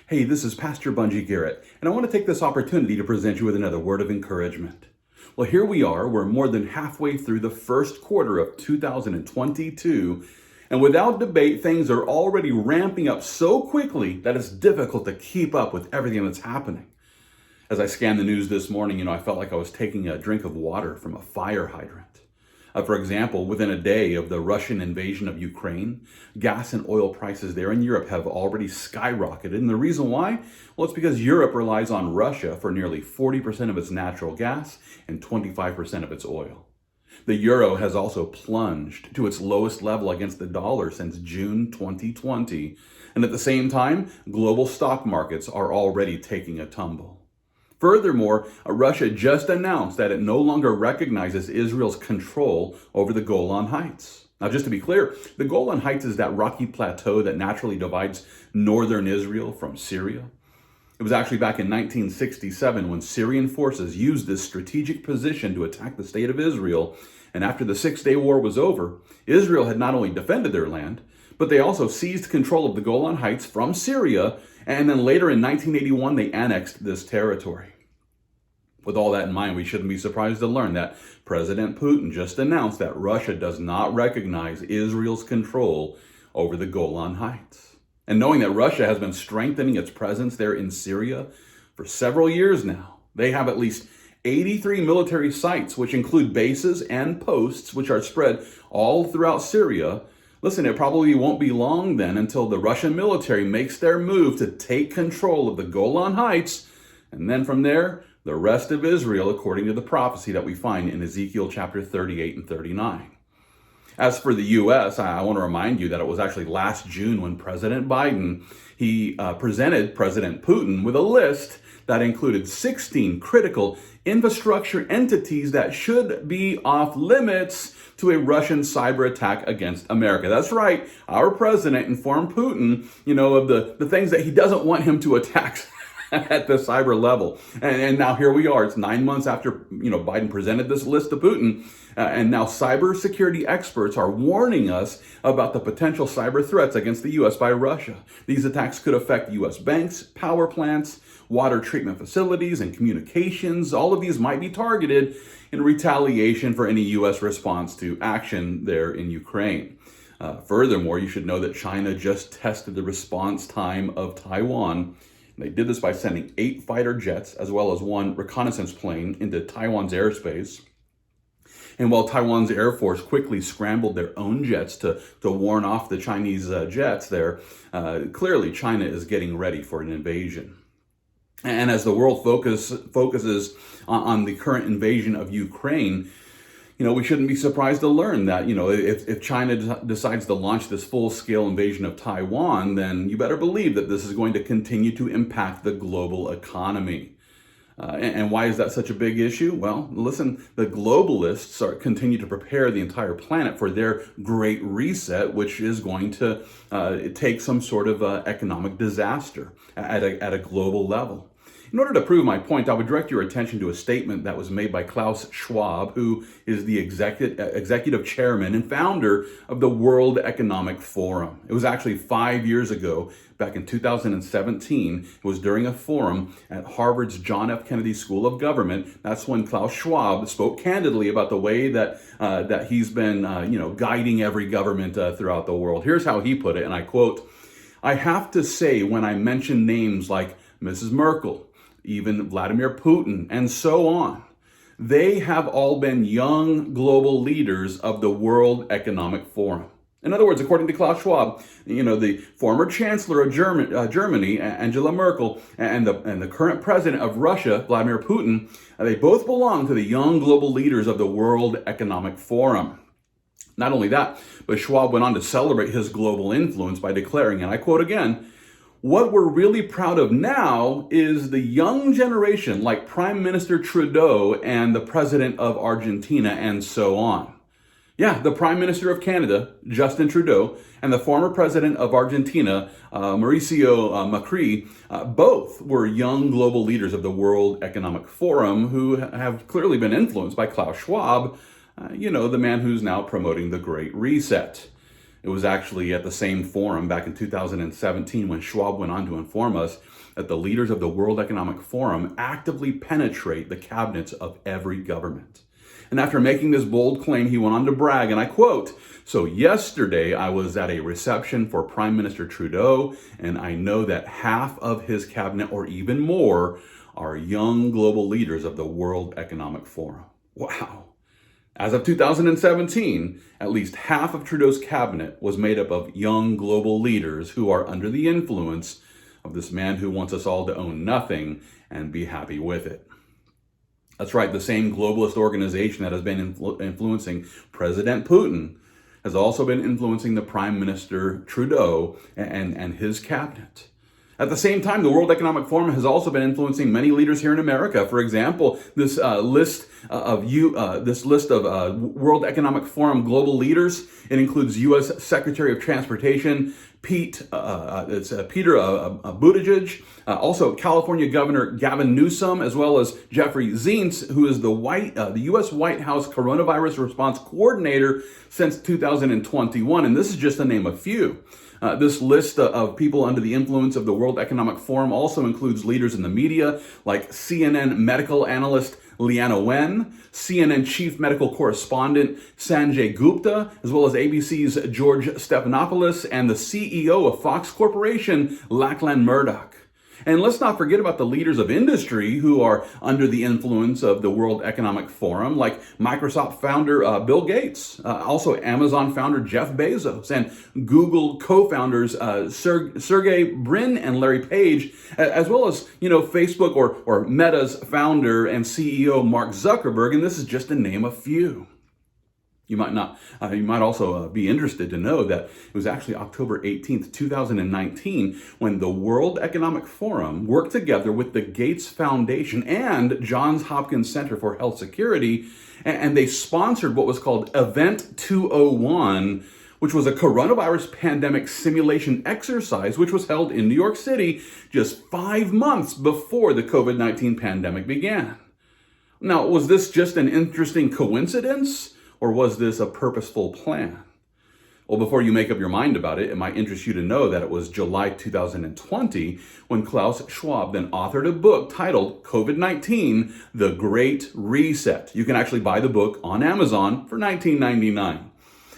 Hey, this is Pastor Bunjee Garrett, and I want to take this opportunity to present you with another word of encouragement. Well, here we are. We're more than halfway through the first quarter of 2022, and without debate, things are already ramping up so quickly that it's difficult to keep up with everything that's happening. As I scanned the news this morning, I felt like I was taking a drink of water from a fire hydrant. For example, within a day of the Russian invasion of Ukraine, gas and oil prices there in Europe have already skyrocketed. And the reason why? Well, it's because Europe relies on Russia for nearly 40% of its natural gas and 25% of its oil. The euro has also plunged to its lowest level against the dollar since June 2020. And at the same time, global stock markets are already taking a tumble. Furthermore, Russia just announced that it no longer recognizes Israel's control over the Golan Heights. Now, just to be clear, the Golan Heights is that rocky plateau that naturally divides northern Israel from Syria. It was actually back in 1967 when Syrian forces used this strategic position to attack the state of Israel. And after the Six-Day War was over, Israel had not only defended their land, but they also seized control of the Golan Heights from Syria. And then later in 1981, they annexed this territory. With all that in mind, we shouldn't be surprised to learn that President Putin just announced that Russia does not recognize Israel's control over the Golan Heights. And knowing that Russia has been strengthening its presence there in Syria for several years now, they have at least 83 military sites, which include bases and posts, which are spread all throughout Syria. Listen, it probably won't be long then until the Russian military makes their move to take control of the Golan Heights. And then from there, the rest of Israel, according to the prophecy that we find in Ezekiel chapter 38 and 39. As for the U.S., I want to remind you that it was actually last June when President Biden, he presented President Putin with a list that included 16 critical infrastructure entities that should be off limits to a Russian cyber attack against America. That's right. Our president informed Putin, of the things that he doesn't want him to attack at the cyber level. And now here we are. It's 9 months after, Biden presented this list to Putin. And now cybersecurity experts are warning us about the potential cyber threats against the U.S. by Russia. These attacks could affect U.S. banks, power plants, water treatment facilities, and communications. All of these might be targeted in retaliation for any U.S. response to action there in Ukraine. Furthermore, you should know that China just tested the response time of Taiwan. They did this by sending 8 fighter jets as well as 1 reconnaissance plane into Taiwan's airspace. And while Taiwan's Air Force quickly scrambled their own jets to warn off the Chinese jets there, clearly China is getting ready for an invasion. And as the world focuses on the current invasion of Ukraine, we shouldn't be surprised to learn that, if China decides to launch this full-scale invasion of Taiwan, then you better believe that this is going to continue to impact the global economy. And why is that such a big issue? Well, listen, the globalists continue to prepare the entire planet for their great reset, which is going to take some sort of economic disaster at a global level. In order to prove my point, I would direct your attention to a statement that was made by Klaus Schwab, who is the executive chairman and founder of the World Economic Forum. It was actually 5 years ago, back in 2017. It was during a forum at Harvard's John F. Kennedy School of Government. That's when Klaus Schwab spoke candidly about the way that he's been, guiding every government throughout the world. Here's how he put it, and I quote, "I have to say when I mention names like Mrs. Merkel, even Vladimir Putin, and so on, they have all been young global leaders of the World Economic Forum." In other words, according to Klaus Schwab, the former chancellor of Germany, Angela Merkel, and the current president of Russia, Vladimir Putin, they both belong to the young global leaders of the World Economic Forum. Not only that, but Schwab went on to celebrate his global influence by declaring, and I quote again, "What we're really proud of now is the young generation like Prime Minister Trudeau and the President of Argentina and so on." Yeah, the Prime Minister of Canada, Justin Trudeau, and the former President of Argentina, Mauricio Macri, both were young global leaders of the World Economic Forum who have clearly been influenced by Klaus Schwab, the man who's now promoting the Great Reset. It was actually at the same forum back in 2017 when Schwab went on to inform us that the leaders of the World Economic Forum actively penetrate the cabinets of every government. And after making this bold claim, he went on to brag, and I quote, "So yesterday I was at a reception for Prime Minister Trudeau, and I know that half of his cabinet or even more are young global leaders of the World Economic Forum." Wow. As of 2017, at least half of Trudeau's cabinet was made up of young global leaders who are under the influence of this man who wants us all to own nothing and be happy with it. That's right, the same globalist organization that has been influencing President Putin has also been influencing the Prime Minister Trudeau and his cabinet. At the same time, the World Economic Forum has also been influencing many leaders here in America. For example, this list of World Economic Forum global leaders, it includes U.S. Secretary of Transportation Peter Buttigieg, also California Governor Gavin Newsom, as well as Jeffrey Zients, who is the U.S. White House Coronavirus Response Coordinator since 2021, and this is just to name a few. This list of people under the influence of the World Economic Forum also includes leaders in the media like CNN medical analyst Leana Wen, CNN chief medical correspondent Sanjay Gupta, as well as ABC's George Stephanopoulos and the CEO of Fox Corporation, Lachlan Murdoch. And let's not forget about the leaders of industry who are under the influence of the World Economic Forum, like Microsoft founder Bill Gates, also Amazon founder Jeff Bezos, and Google co-founders Sergey Brin and Larry Page, as well as Facebook or Meta's founder and CEO Mark Zuckerberg, and this is just to name a few. You might also be interested to know that it was actually October 18th, 2019, when the World Economic Forum worked together with the Gates Foundation and Johns Hopkins Center for Health Security, and they sponsored what was called Event 201, which was a coronavirus pandemic simulation exercise, which was held in New York City just 5 months before the COVID-19 pandemic began. Now, was this just an interesting coincidence? Or was this a purposeful plan? Well, before you make up your mind about it, it might interest you to know that it was July 2020 when Klaus Schwab then authored a book titled COVID-19, The Great Reset. You can actually buy the book on Amazon for $19.99.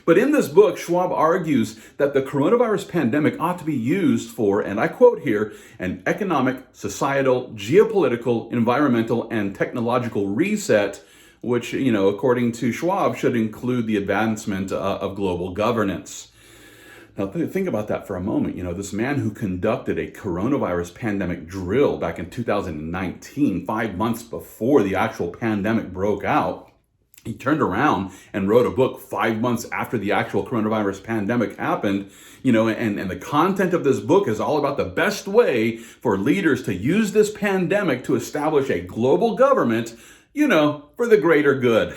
But in this book, Schwab argues that the coronavirus pandemic ought to be used for, and I quote here, an economic, societal, geopolitical, environmental, and technological reset, which, according to Schwab, should include the advancement of global governance. Now, think about that for a moment. This man who conducted a coronavirus pandemic drill back in 2019, 5 months before the actual pandemic broke out, he turned around and wrote a book 5 months after the actual coronavirus pandemic happened, and the content of this book is all about the best way for leaders to use this pandemic to establish a global government, for the greater good.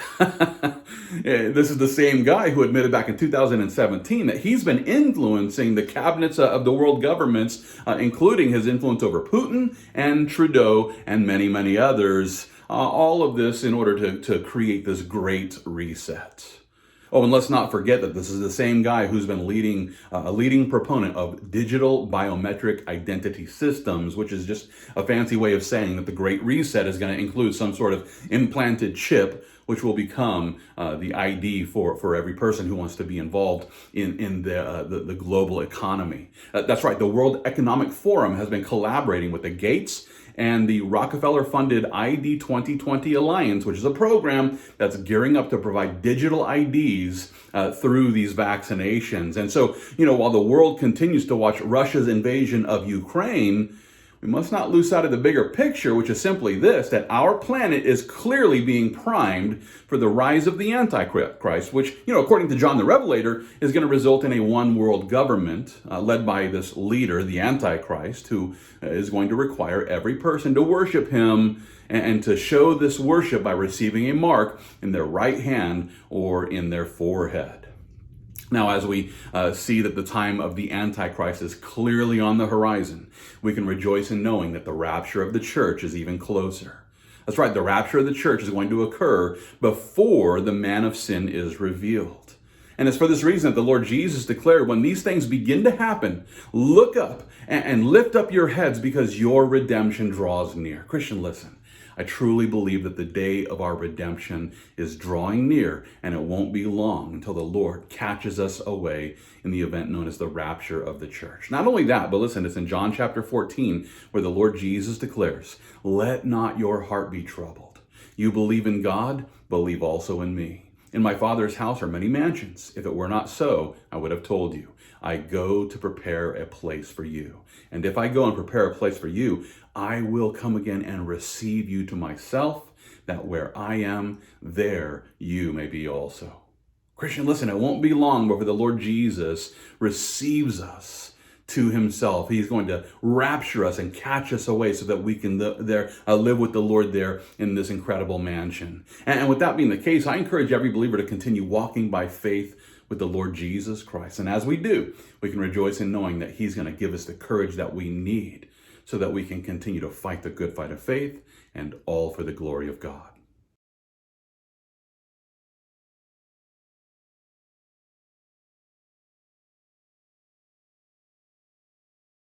This is the same guy who admitted back in 2017 that he's been influencing the cabinets of the world governments, including his influence over Putin and Trudeau and many, many others. All of this in order to create this great reset. Oh, and let's not forget that this is the same guy who's been a leading proponent of digital biometric identity systems, which is just a fancy way of saying that the Great Reset is going to include some sort of implanted chip, which will become the ID for every person who wants to be involved in the global economy. That's right. The World Economic Forum has been collaborating with the Gates and the Rockefeller-funded ID 2020 Alliance, which is a program that's gearing up to provide digital IDs through these vaccinations. And so, while the world continues to watch Russia's invasion of Ukraine, we must not lose sight of the bigger picture, which is simply this, that our planet is clearly being primed for the rise of the Antichrist, which, according to John the Revelator, is going to result in a one world government led by this leader, the Antichrist, who is going to require every person to worship him and to show this worship by receiving a mark in their right hand or in their forehead. Now, as we see that the time of the Antichrist is clearly on the horizon, we can rejoice in knowing that the rapture of the church is even closer. That's right, the rapture of the church is going to occur before the man of sin is revealed. And it's for this reason that the Lord Jesus declared, when these things begin to happen, look up and lift up your heads, because your redemption draws near. Christian, listen. I truly believe that the day of our redemption is drawing near, and it won't be long until the Lord catches us away in the event known as the rapture of the church. Not only that, but listen, it's in John chapter 14 where the Lord Jesus declares, "Let not your heart be troubled. You believe in God, believe also in me. In my Father's house are many mansions. If it were not so, I would have told you. I go to prepare a place for you. And if I go and prepare a place for you, I will come again and receive you to myself, that where I am, there you may be also." Christian, listen, it won't be long before the Lord Jesus receives us to himself. He's going to rapture us and catch us away so that we can live with the Lord there in this incredible mansion. And with that being the case, I encourage every believer to continue walking by faith with the Lord Jesus Christ. And as we do, we can rejoice in knowing that he's going to give us the courage that we need so that we can continue to fight the good fight of faith, and all for the glory of God.